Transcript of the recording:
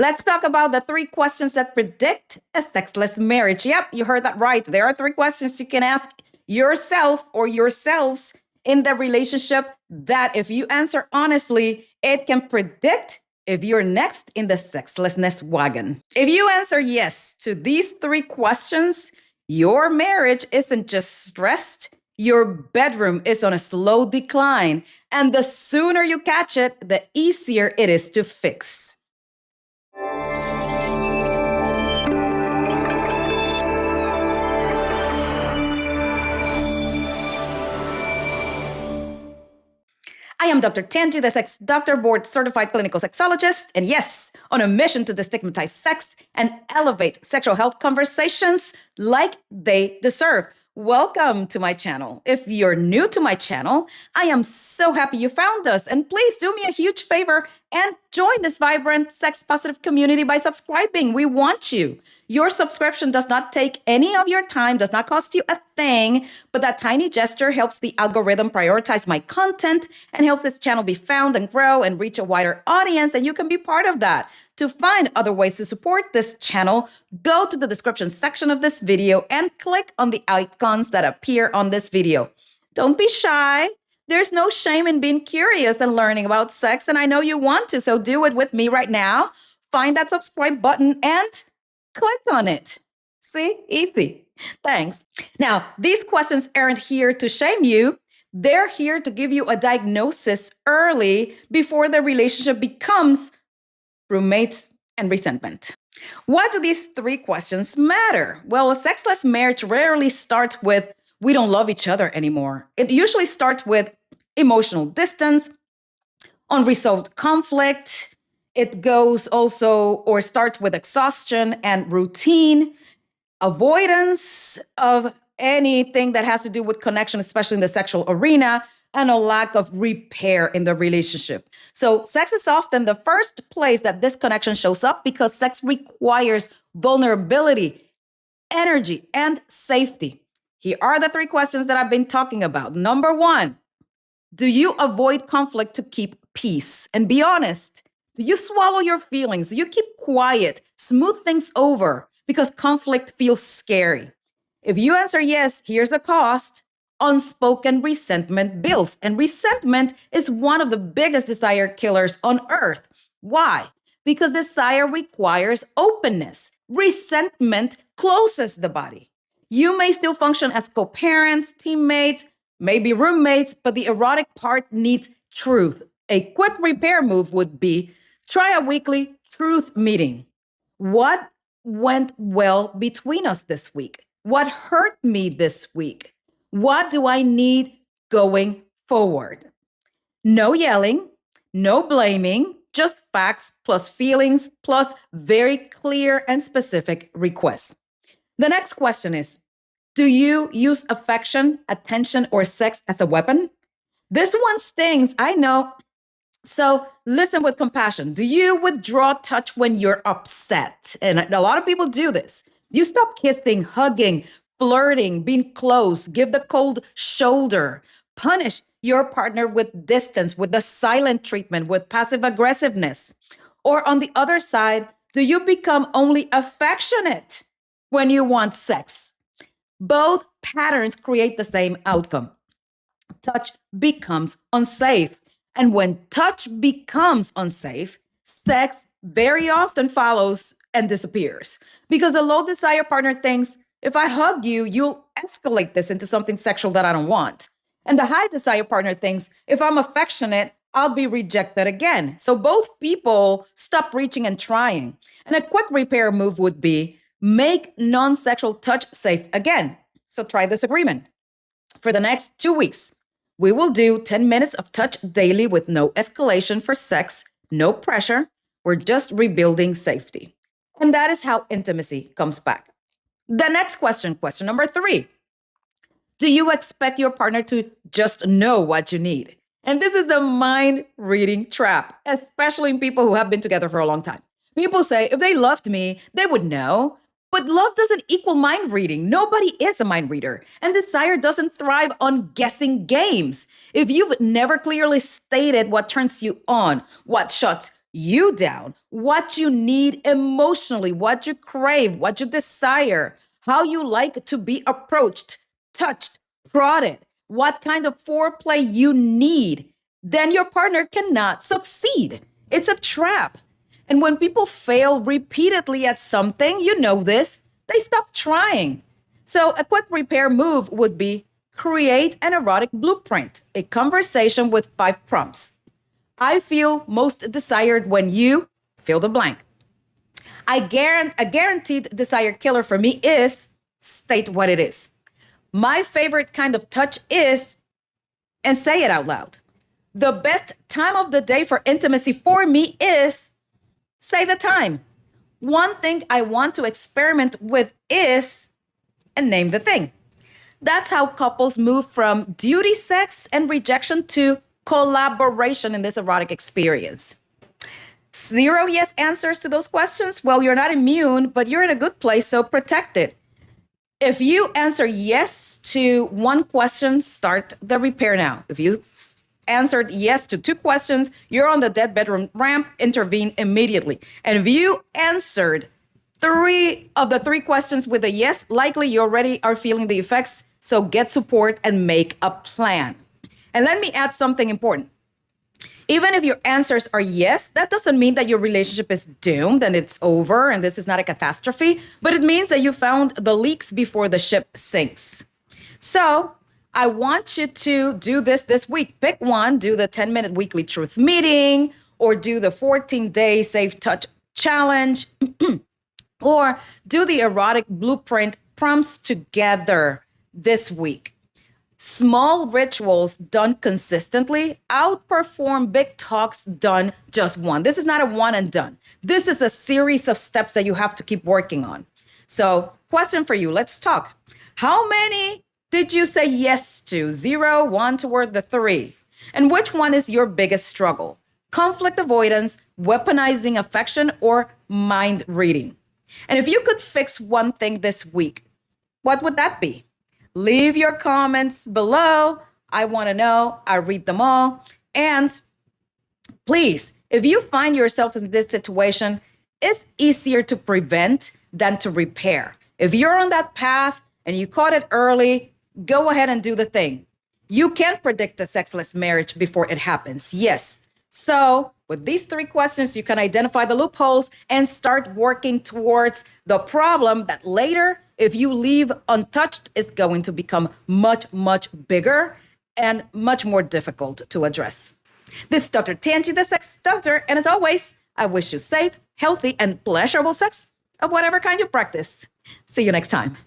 Let's talk about the 3 questions that predict a sexless marriage. Yep, you heard that right. There are 3 questions you can ask yourself or yourselves in the relationship that if you answer honestly, it can predict if you're next in the sexlessness wagon. If you answer yes to these 3 questions, your marriage isn't just stressed, your bedroom is on a slow decline. And the sooner you catch it, the easier it is to fix. I am Dr. Tangie, the sex doctor, board certified clinical sexologist, and yes, on a mission to destigmatize sex and elevate sexual health conversations like they deserve. Welcome to my channel. If you're new to my channel, I am so happy you found us. And please do me a huge favor and join this vibrant sex positive community by subscribing. We want you. Your subscription does not take any of your time, does not cost you a thing, but that tiny gesture helps the algorithm prioritize my content and helps this channel be found and grow and reach a wider audience. And you can be part of that. To find other ways to support this channel, go to the description section of this video and click on the icons that appear on this video. Don't be shy. There's no shame in being curious and learning about sex, and I know you want to, so do it with me right now. Find that subscribe button and click on it. See? Easy. Thanks. Now, these questions aren't here to shame you. They're here to give you a diagnosis early before the relationship becomes roommates and resentment. Why do these 3 questions matter? Well, a sexless marriage rarely starts with, we don't love each other anymore. It usually starts with emotional distance, unresolved conflict. It goes also or starts with exhaustion and routine, avoidance of anything that has to do with connection, especially in the sexual arena, and a lack of repair in the relationship. So sex is often the first place that this connection shows up because sex requires vulnerability, energy, and safety. Here are the 3 questions that I've been talking about. Number 1, do you avoid conflict to keep peace? And be honest, do you swallow your feelings? Do you keep quiet, smooth things over because conflict feels scary? If you answer yes, here's the cost. Unspoken resentment builds, and resentment is one of the biggest desire killers on earth. Why? Because desire requires openness. Resentment closes the body. You may still function as co-parents, teammates, maybe roommates, but the erotic part needs truth. A quick repair move would be try a weekly truth meeting. What went well between us this week? What hurt me this week? What do I need going forward? No yelling, no blaming, just facts plus feelings plus very clear and specific requests. The next question is, do you use affection, attention, or sex as a weapon? This one stings, I know. So listen with compassion. Do you withdraw touch when you're upset? And a lot of people do this. You stop kissing, hugging, flirting, being close, give the cold shoulder, punish your partner with distance, with the silent treatment, with passive aggressiveness. Or on the other side, do you become only affectionate when you want sex? Both patterns create the same outcome. Touch becomes unsafe. And when touch becomes unsafe, sex very often follows and disappears because the low desire partner thinks, if I hug you, you'll escalate this into something sexual that I don't want. And the high desire partner thinks, if I'm affectionate, I'll be rejected again. So both people stop reaching and trying. And a quick repair move would be make non-sexual touch safe again. So try this agreement. For the next 2 weeks, we will do 10 minutes of touch daily with no escalation for sex, no pressure. We're just rebuilding safety. And that is how intimacy comes back. The next question number 3. Do you expect your partner to just know what you need? And this is the mind reading trap, especially in people who have been together for a long time. People say, if they loved me, they would know. But love doesn't equal mind reading. Nobody is a mind reader. And desire doesn't thrive on guessing games. If you've never clearly stated what turns you on, what shots you down, what you need emotionally, what you crave, what you desire, how you like to be approached, touched, prodded, what kind of foreplay you need, then your partner cannot succeed. It's a trap. And when people fail repeatedly at something, you know this, they stop trying. So a quick repair move would be create an erotic blueprint, a conversation with 5 prompts. I feel most desired when you fill the blank. A guaranteed desire killer for me is state what it is. My favorite kind of touch is, and say it out loud. The best time of the day for intimacy for me is, say the time. One thing I want to experiment with is, and name the thing. That's how couples move from duty sex and rejection to collaboration in this erotic experience. 0 yes answers to those questions? Well, you're not immune, but you're in a good place, so protect it. If you answer yes to 1 question, start the repair now. If you answered yes to 2 questions, you're on the dead bedroom ramp, intervene immediately. And if you answered 3 of the 3 questions with a yes, likely you already are feeling the effects, so get support and make a plan. And let me add something important. Even if your answers are yes, that doesn't mean that your relationship is doomed and it's over and this is not a catastrophe, but it means that you found the leaks before the ship sinks. So I want you to do this week. Pick one, do the 10-minute weekly truth meeting, or do the 14-day safe touch challenge, or do the erotic blueprint prompts together this week. Small rituals done consistently outperform big talks done just one. This is not a one and done. This is a series of steps that you have to keep working on. So, question for you, let's talk. How many did you say yes to? 0, 1 toward the 3. And which one is your biggest struggle? Conflict avoidance, weaponizing affection, or mind reading? And if you could fix one thing this week, what would that be? Leave your comments below. I want to know. I read them all. And please, if you find yourself in this situation, it's easier to prevent than to repair. If you're on that path and you caught it early, go ahead and do the thing. You can't predict a sexless marriage before it happens. Yes. So with these 3 questions, you can identify the loopholes and start working towards the problem that later, if you leave untouched, is going to become much, much bigger and much more difficult to address. This is Dr. Tangie, the sex doctor. And as always, I wish you safe, healthy, and pleasurable sex of whatever kind you practice. See you next time.